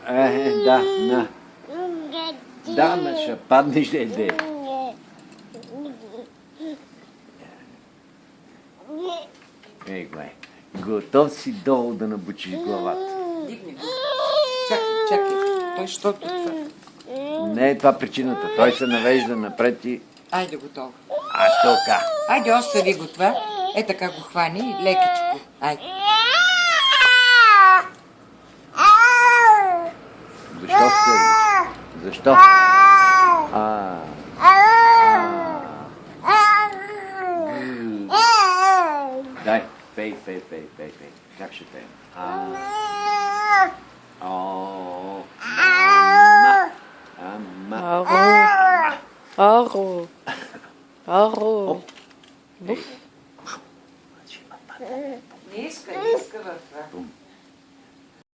Да, на. Да, ма ще паднеш, деде. Ей, глай. Готов си долу да набучиш главата. Дигни го. Чакай. Той, защото това... Не е това причината. Той се навежда напред и... Айде готово. А тока. Айде, остави го това. Е така го хвани, лекичко. Айде. Защо се... Защо? Дай, пей. Как ще пеем? Аро. Не иска в това.